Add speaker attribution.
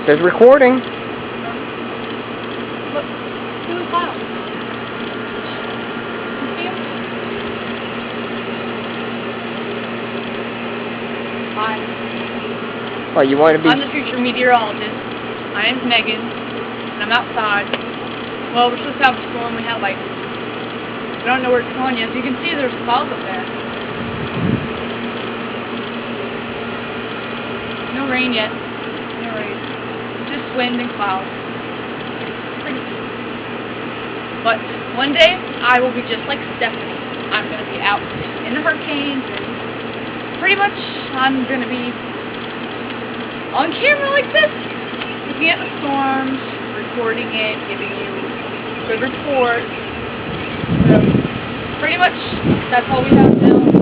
Speaker 1: Says recording.
Speaker 2: Look, see the clouds. You see them? Hi.
Speaker 1: Oh, you want to be...
Speaker 2: I'm the future meteorologist. My name's Megan, and I'm outside. Well, we're supposed to have a storm. We have lightning. I don't know where it's going yet. As you can see, there's clouds up there. No rain yet. No rain. Just wind and clouds. Pretty. But one day, I will be just like Stephanie. I'm going to be out in the hurricanes, and pretty much I'm going to be on camera like this, looking at the storms, recording it, giving you good reports. So, pretty much, that's all we have now.